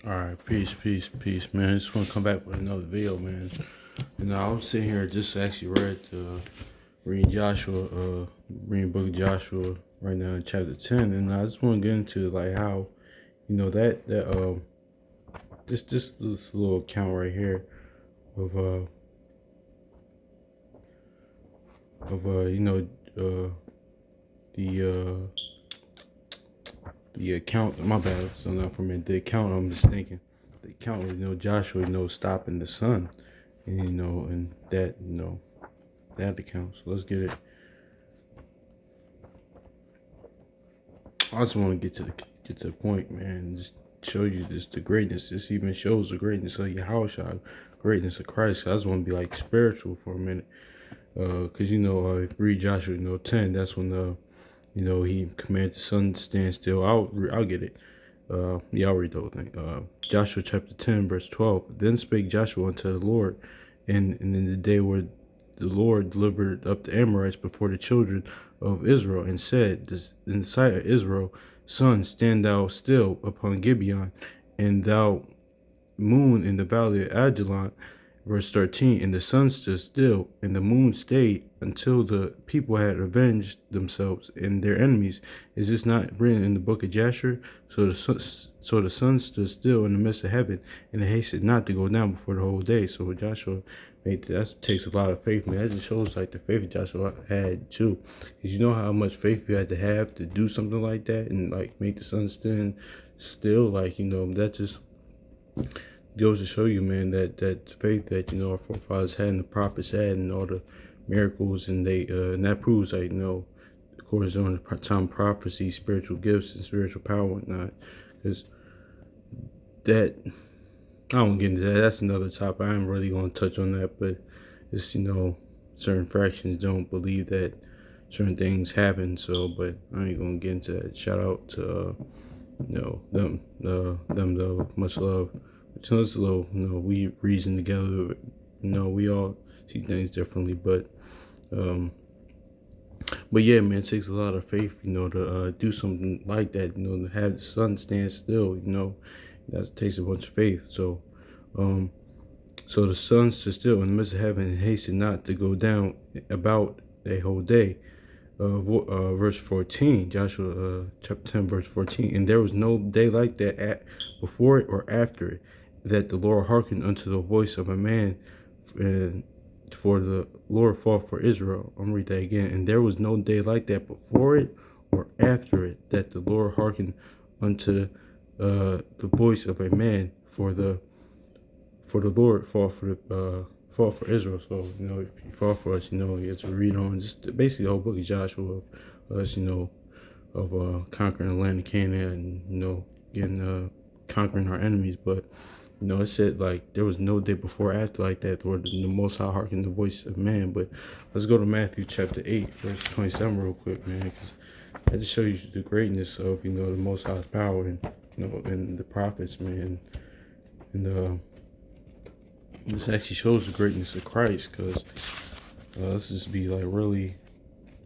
All right, peace, man. I just want to come back with another video, man. I'm sitting here just actually reading Joshua, reading Book of Joshua right now in chapter 10, and I just want to get into like how, this little account right here of uh the the account. My bad, so not for me. The account. I'm just thinking. The account of Joshua, stopping the sun, and and that account. So let's get it. I just want to get to the point, man. Just show you the greatness. This even shows the greatness of Yahushua, greatness of Christ. I just want to be like spiritual for a minute, cause if you read Joshua, 10, that's when he commanded the sun to stand still. I'll get it. I'll read the whole thing. Joshua chapter 10, verse 12. Then spake Joshua unto the Lord, and in the day where the Lord delivered up the Amorites before the children of Israel, and said, in the sight of Israel, sun, stand thou still upon Gibeon, and thou moon in the valley of Ajalon. Verse 13, and the sun stood still, and the moon stayed until the people had avenged themselves and their enemies. Is this not written in the book of Jasher? So the sun stood still in the midst of heaven, and it hasted not to go down before the whole day. So Joshua that takes a lot of faith, man. That just shows like the faith Joshua had too. Because you know how much faith you had to have to do something like that and like make the sun stand still. Like, that just goes to show you, man, that faith that our forefathers had and the prophets had and all the miracles, and they and that proves like of course during the time of prophecy, spiritual gifts and spiritual power and whatnot. Because that I don't get into that. That's another topic. I ain't really gonna touch on that, but it's certain fractions don't believe that certain things happen. So, but I ain't gonna get into that. Shout out to them though. Much love. So it's a little, we reason together. We all see things differently, but yeah, man, it takes a lot of faith, to do something like that. To have the sun stand still, that takes a bunch of faith. So, so the sun stood still in the midst of heaven and hasted not to go down about a whole day. Verse 14, Joshua chapter 10, verse 14. And there was no day like that before it or after it, that the Lord hearkened unto the voice of a man, and for the Lord fought for Israel. I'm gonna read that again. And there was no day like that before it or after it, that the Lord hearkened unto the voice of a man, for the Lord fought for Israel. So if he fought for us, you have to read on just basically the whole book of Joshua of us, of conquering the land of Canaan, and getting conquering our enemies. But it said like there was no day before or after like that, or the Most High hearkened the voice of man. But let's go to Matthew chapter 8, verse 27, real quick, man, because that just shows you the greatness of the Most High's power, and and the prophets, man, and this actually shows the greatness of Christ. Because let's just be like really,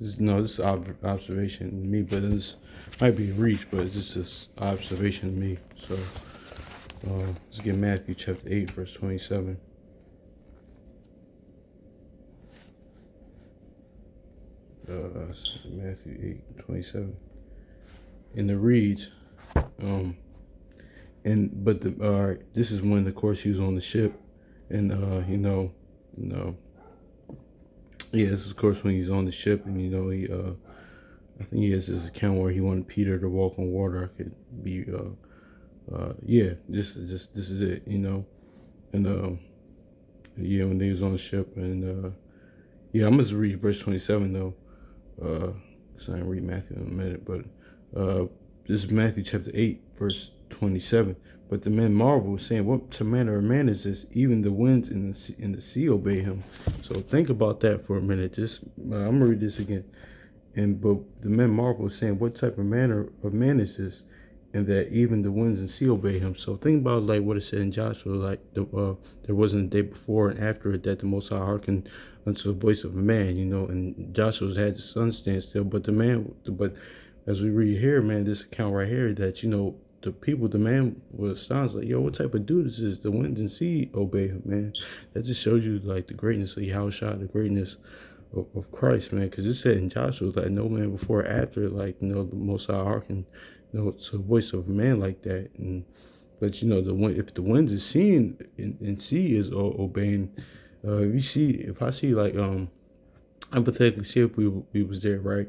this is observation to me, but this might be a reach, but it's just this observation to me. So let's get Matthew chapter 8, verse 27. Matthew 8, 27. And it reads, this is when, of course, he was on the ship, and yeah, this is of course when he's on the ship, and he I think he has this account where he wanted Peter to walk on water. I could be yeah, this is it, and yeah, when they was on the ship, and yeah, I'm gonna read verse 27 though, because I didn't read Matthew in a minute, but this is Matthew chapter 8, verse 27. But the men marveled, saying, "What manner of man is this? Even the winds and the sea obey him." So think about that for a minute. Just I'm gonna read this again. But the men marveled, saying, "What type of manner of man is this? And that even the winds and sea obey him." So think about like what it said in Joshua, like there wasn't a day before and after it that the Most High hearkened unto the voice of a man, and Joshua had the sun stand still, but as we read here, man, this account right here, that the people, the man was astonished, like, yo, what type of dude is this? The winds and sea obey him, man. That just shows you like the greatness of Yahushua, the greatness of Christ, man. Because it said in Joshua that no man before or after, like, the Most High hearken, to the voice of a man like that. And but the wind, if the winds is seeing and sea is obeying, if I see like hypothetically, see if we was there, right?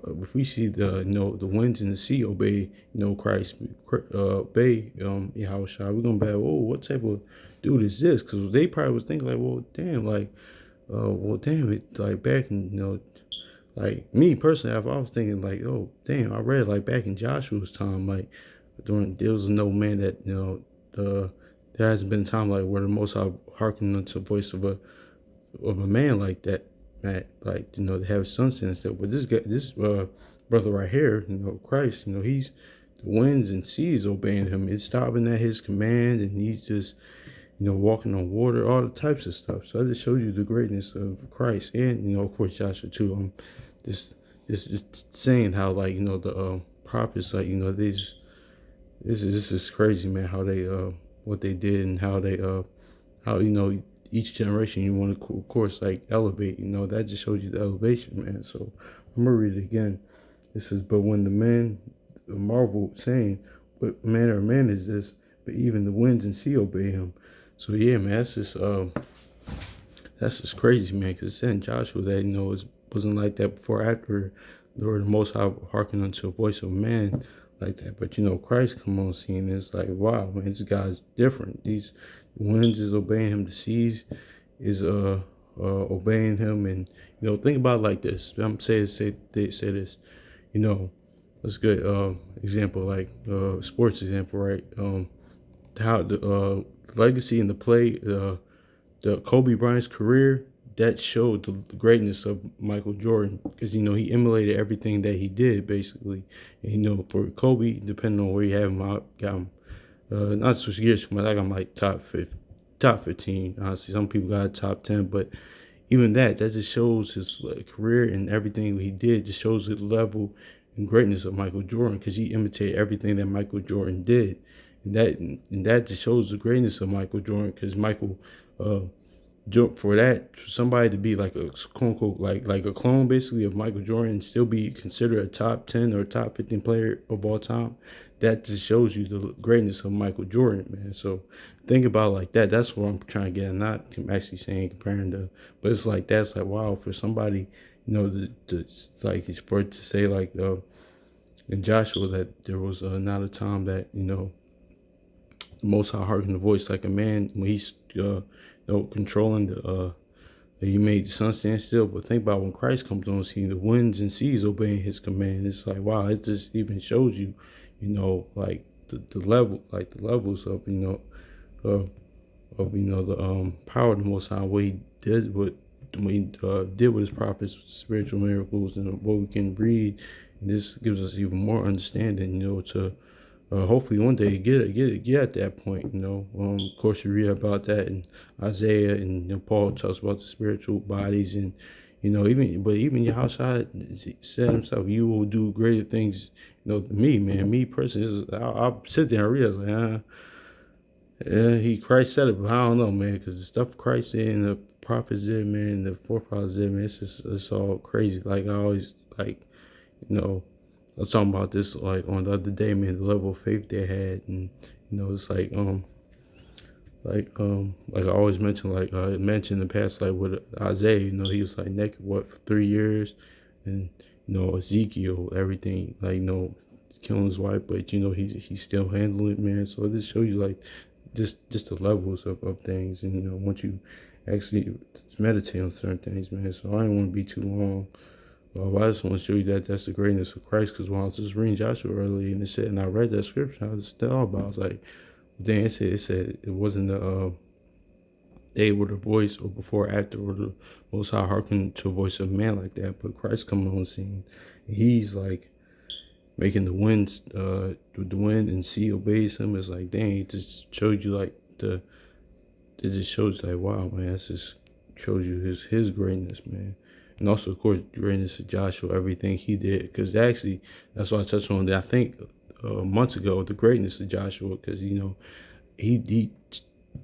If we see the winds and the sea obey, Christ, obey Yahushua, we're gonna be like, oh, what type of dude is this? Because they probably was thinking like, well, damn, like, well, damn it, like back in, like me personally, I was thinking like, oh, damn, I read like back in Joshua's time, like there was no man that there hasn't been a time like where the Most High hearkened unto the voice of a man like that, Matt, like, to have sons and stuff. But this brother right here, Christ, he's the winds and seas obeying him. It's stopping at his command, and he's just, walking on water, all the types of stuff. So I just showed you the greatness of Christ, and of course Joshua too. Just saying how, like, the prophets, like, these. This is crazy, man. How they what they did, and how each generation you want to, of course, like, elevate. That just shows you the elevation, man. So I'm gonna read it again. It says, but when the man marveled, saying, what manner of man is this? But even the winds and sea obey him. So yeah, man, that's just crazy, man. Because it said in Joshua that it wasn't like that before, after the Lord, the Most High hearkened unto the voice of man like that. But Christ come on scene. It's like, wow, man, this guy's different. These winds is obeying him. The seas is obeying him. And think about it like this. They say this. Let's get example, like sports example, right? How the legacy and the play, the Kobe Bryant's career, that showed the greatness of Michael Jordan, because he emulated everything that he did basically. And for Kobe, depending on where you have him, I got him not switch gears too much. I got him like top 15. Honestly, some people got top 10, but even that just shows his career, and everything he did just shows the level and greatness of Michael Jordan, because he imitated everything that Michael Jordan did. And that just shows the greatness of Michael Jordan, because Michael, for somebody to be like a quote unquote, like a clone basically of Michael Jordan, and still be considered a top 10 or top 15 player of all time, that just shows you the greatness of Michael Jordan, man. So think about it like that. That's what I'm trying to get. I'm not actually saying comparing but it's like, that's like, wow, for somebody, like, for it to say like in Joshua that there was not a time that the Most High hearkened the voice like a man when he's controlling he made the sun stand still. But think about when Christ comes on scene, the winds and seas obeying his command. It's like, wow, it just even shows you, like the level, like the levels of the power of the Most High, what he did, did with his prophets, spiritual miracles, and what we can read. And this gives us even more understanding, to hopefully one day get at that point. Of course, you read about that in Isaiah, and Paul talks about the spiritual bodies, and even Yahushua said himself, "You will do greater things." Than me, man. Me personally, I'll sit there and realize, like, yeah, Christ said it, but I don't know, man, because the stuff Christ did and the prophets did, man, the forefathers did, man, it's all crazy. Like, I always, like, I was talking about this like on the other day, man, the level of faith they had. And it's like I always mention, like I mentioned in the past, like with Isaiah, he was like naked for 3 years, and Ezekiel, everything, like killing his wife, but he's still handling it, man. So it just shows you like just the levels of things. And once you actually meditate on certain things, man. So I don't want to be too long. I just want to show you that that's the greatness of Christ, because when I was just reading Joshua earlier, and it said, and I read that scripture, I was just thought about, I was like, then it said it wasn't the day with a voice, or before or after, or the Most High hearkened to a voice of man like that, but Christ coming on the scene, and he's like making the wind and sea obeys him. It's like, dang, it just showed you like it just shows like, wow, man, it just shows you his greatness, man. And also, of course, greatness of Joshua, everything he did. Because actually, that's why I touched on that. I think months ago, the greatness of Joshua, because he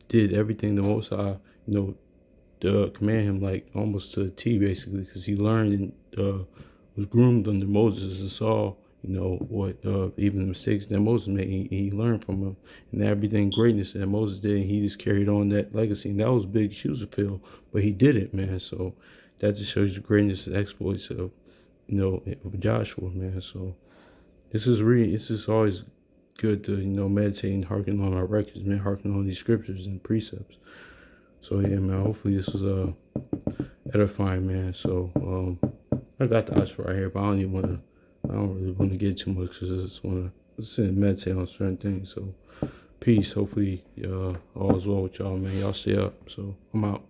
did everything the Most High command him, like almost to a T, basically, because he learned and was groomed under Moses and saw what even the mistakes that Moses made. He learned from him, and everything greatness that Moses did, and he just carried on that legacy. And that was big shoes to fill, but he did it, man. So that just shows the greatness and exploits of of Joshua, man. So this is always good to meditate and hearken on our records, man. Hearken on these scriptures and precepts. So yeah, man. Hopefully this was edifying, man. So I got the outro right here, but I don't really want to get too much because I just want to sit and meditate on certain things. So peace. Hopefully all is well with y'all, man. Y'all stay up. So I'm out.